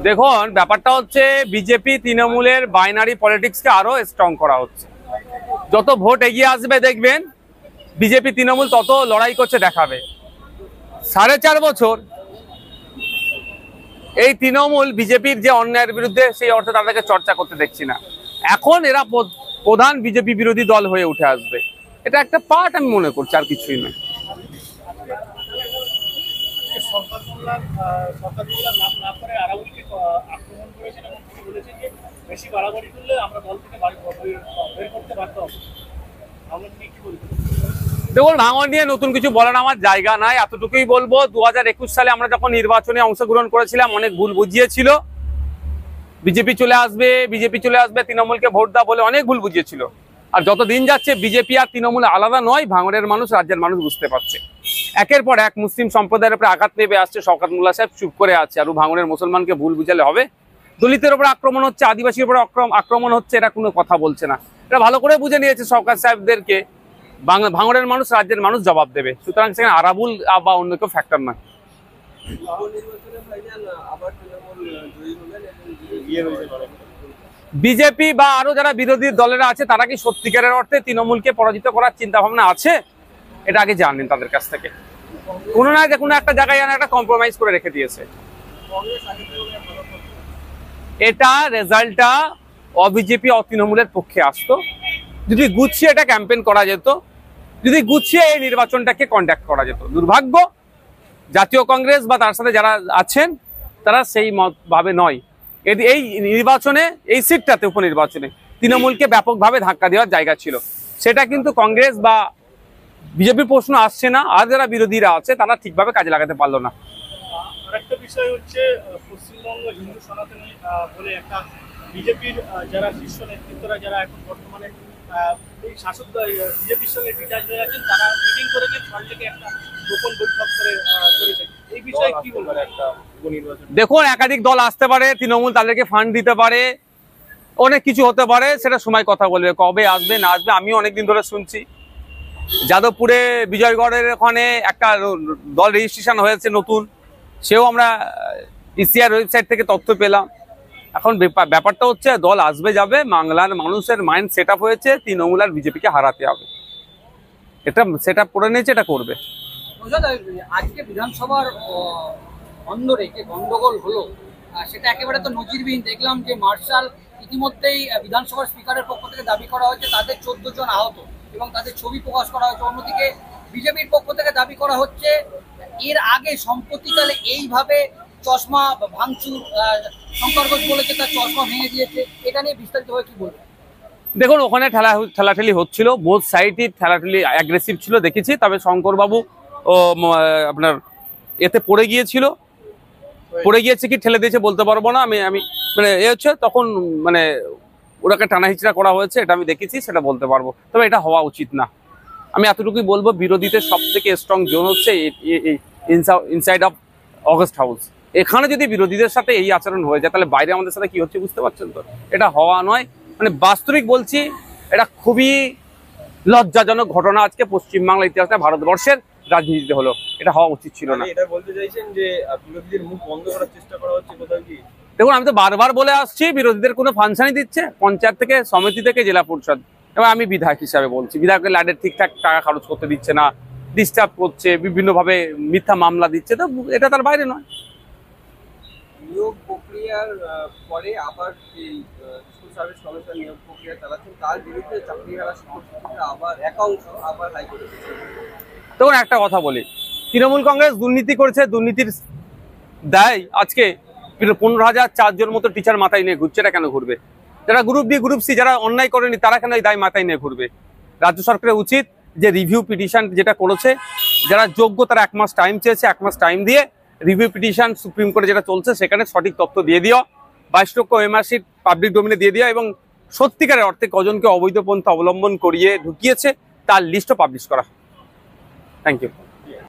দেখুন, ব্যাপারটা হচ্ছে বিজেপি তৃণমূলের বাইনারি পলিটিক্সকে আরো স্ট্রং করা হচ্ছে। যত ভোট এগিয়ে আসবে দেখবেন বিজেপি তৃণমূল তত লড়াই করছে দেখাবে। 4.5 বছর এই তৃণমূল বিজেপির যে অন্যায়ের বিরুদ্ধে সেই অর্থে তাদেরকে চর্চা করতে দেখছি না। এখন এরা প্রধান বিজেপি বিরোধী দল হয়ে উঠে আসবে, এটা একটা পার্ট আমি মনে করছি, আর কিছুই নয়। দেখুন, ভাঙন নিয়ে নতুন কিছু বলার আমার জায়গা নাই, এতটুকুই বলবো 2021 সালে আমরা যখন নির্বাচনে অংশগ্রহণ করেছিলাম অনেক ভুল বুঝিয়েছিল। বিজেপি চলে আসবে তৃণমূলকে ভোট দাও বলে অনেক ভুল বুঝিয়েছিল। আর যত দিন যাচ্ছে বিজেপি আর তৃণমূল আলাদা নয়, ভাঙড়ের মানুষ রাজ্যের মানুষ বুঝতে পারছে। একের পর এক মুসলিম সম্প্রদায়ের উপরে আঘাত নেমে আসছে, শওকত মোল্লা সাহেব চুপ করে আছে। আর ভাঙড়ের মুসলমানকে ভুল বুঝালে হবে? দলিতের উপরে আক্রমণ হচ্ছে, আদিবাসীর উপরে আক্রমণ হচ্ছে, এটা কোনো কথা বলছে না। এটা ভালো করে বুঝে নিয়েছে শওকত সাহেবদেরকে ভাঙড়ের মানুষ রাজ্যের মানুষ জবাব দেবে। সুতরাং সেখানে আরাবুল বা অন্য কেউ ফ্যাক্টর নয়। বিজেপি বা আরো যারা বিরোধী দলেরা আছে তারা কি সত্যিকারের অর্থে তৃণমূলকে পরাজিত করার চিন্তা ভাবনা আছে? এটা আগে জানেন তাদের কাছ থেকে। কোনো না যে কোনো একটা জায়গায় একটা কম্প্রোমাইজ করে রেখে দিয়েছে। এটা রেজাল্টটা অবিজেপি অতৃণমূলের পক্ষে আসতো যদি গুছিয়ে এটা ক্যাম্পেইন করা যেত, যদি গুছিয়ে এই নির্বাচনটাকে কন্ডাক্ট করা যেত। দুর্ভাগ্য জাতীয় কংগ্রেস বা তার সাথে যারা আছেন তারা সেই ভাবে নয়। এই নির্বাচনে, এই সিটটাতে উপনির্বাচনে তৃণমূলকে ব্যাপকভাবে ধাক্কা দেওয়ার জায়গা ছিল, সেটা কিন্তু কংগ্রেস বা বিজেপির প্রশ্ন আসছে না। আর যারা বিরোধীরা আছে তারা ঠিকভাবে কাজে লাগাতে পারলো না। আরেকটা বিষয় হচ্ছে পশ্চিমবঙ্গ হিন্দু সনাতনী বলে একটা বিজেপির যারা শীর্ষ নেতৃত্বরা যারা এখন বর্তমানে এই শাসক বিজেপির সঙ্গে ডিটাচ হয়ে আছেন, তারা মিটিং করেছে, ফ্রন্ট থেকে একটা গোপন বৈঠক করেছে। এই বিষয়ে কি বলবেন? একটা উপনির্বাচন দেখুন, একাধিক দল আসতে পারে, তৃণমূল তাদেরকে ফান্ড দিতে পারে, অনেক কিছু হতে পারে, সেটা সময় কথা বলবে। কবে আসবে না আসবে আমি অনেকদিন ধরে শুনছি। যাদবপুরে বিজয়গড়ের ওখানে একটা দল রেজিস্ট্রেশন হয়েছে নতুন, সেও আমরা ইসিআর ওয়েবসাইট থেকে তথ্য পেলাম। এখন ব্যাপারটা হচ্ছে দল আসবে যাবে, বাংলার মানুষের মাইন্ড সেট আপ হয়েছে তৃণমূল আর বিজেপিকে হারাতে হবে, এটা সেট আপ করে নিয়েছে, এটা করবে। আজকে বিধানসভার অন্দরে যে গন্ডগোল হলো সেটা একেবারে তো নজিরবিহীন। দেখলাম যে মার্শাল ইতিমধ্যেই বিধানসভার স্পিকারের পক্ষ থেকে দাবি করা হয়েছে তাদের 14 জন আহত এবং তাদের ছবি প্রকাশ করা হয়েছে। অন্যদিকে বিজেপির পক্ষ থেকে দাবি করা হচ্ছে এর আগে সম্প্রতিকালে এইভাবে চশমা ভাঙচুর, শঙ্কর ঘোষ বলেছে তার চশমা ভেঙে দিয়েছে। এটা নিয়ে বিস্তারিতভাবে কি বলবেন? দেখুন, ওখানে ঠেলাঠেলি হচ্ছিল, বোথ সাইডই ঠেলাঠেলি অ্যাগ্রেসিভ ছিল দেখেছি। তবে শঙ্করবাবু আপনার এতে পড়ে গিয়েছে কি ঠেলে দিয়েছে বলতে পারবো না। আমি মানে হচ্ছে তখন মানে ওটাকে টানা হিচড়া করা হয়েছে, এটা আমি দেখেছি, সেটা বলতে পারবো। তবে এটা হওয়া উচিত না। আমি এতটুকুই বলবো, বিরোধীদের সব থেকে স্ট্রং জোন হচ্ছে ইনসাইড অফ অগস্ট হাউস। এখানে যদি বিরোধীদের সাথে এই আচরণ হয়ে যায় তাহলে বাইরে আমাদের সাথে কি হচ্ছে বুঝতে পারছেন তো? এটা হওয়া নয়, মানে বাস্তবিক বলছি, এটা খুবই লজ্জাজনক ঘটনা আজকে পশ্চিমবাংলার ইতিহাসে, ভারতবর্ষের রাজনীতিতে হলো। এটা হওয়া উচিত ছিল না। এটা বলতে চাইছেন যে বিরোধীদের মুখ বন্ধ করার চেষ্টা করা হচ্ছে কোথাও কি? দেখুন, আমি তো বারবার বলে আসছি বিরোধীদের কোনো ফাংশনই দিচ্ছে, পঞ্চায়েত থেকে, সমিতি থেকে, জেলা পরিষদ। এবার আমি বিধায়ক হিসাবে বলছি, বিধায়কের লাইনের ঠিকঠাক টাকা খরচ করতে দিচ্ছে না, ডিস্টার্ব করছে, বিভিন্নভাবে মিথ্যা মামলা দিচ্ছে, তো এটা তার বাইরে নয়। নিয়োগ প্রক্রিয়ার পরে আবার এই স্কুল সার্ভিস কমিশন নিয়োগ প্রক্রিয়া চালাচ্ছেন, তার বিরুদ্ধে চাকরিহারা সংগঠনটা আবার একাংশ আবার হাইকোর্টে। দেখুন, একটা কথা বলি, তৃণমূল কংগ্রেস দুর্নীতি করেছে, দুর্নীতির দায় আজকে 15,004 জন মতো টিচার মাথায় নিয়ে ঘুরছে। এটা কেন ঘুরবে? যারা গ্রুপ বি গ্রুপ সি যারা অন্যায় করেনি তারা কেন এই দায় মাথায় নিয়ে ঘুরবে? রাজ্য সরকারের উচিত যে রিভিউ পিটিশন যেটা করেছে, যারা যোগ্য তারা 1 মাস টাইম চেয়েছে, 1 মাস টাইম দিয়ে রিভিউ পিটিশন সুপ্রিম কোর্টে যেটা চলছে সেখানে সঠিক তথ্য দিয়ে দিও, 22 লক্ষ এমআরসি পাবলিক ডোমেনে দিয়ে দিও, এবং সত্যিকারের অর্থে কজনকে অবৈধ পন্থা অবলম্বন করিয়ে ঢুকিয়েছে তার লিস্টও পাবলিশ করা। Thank you.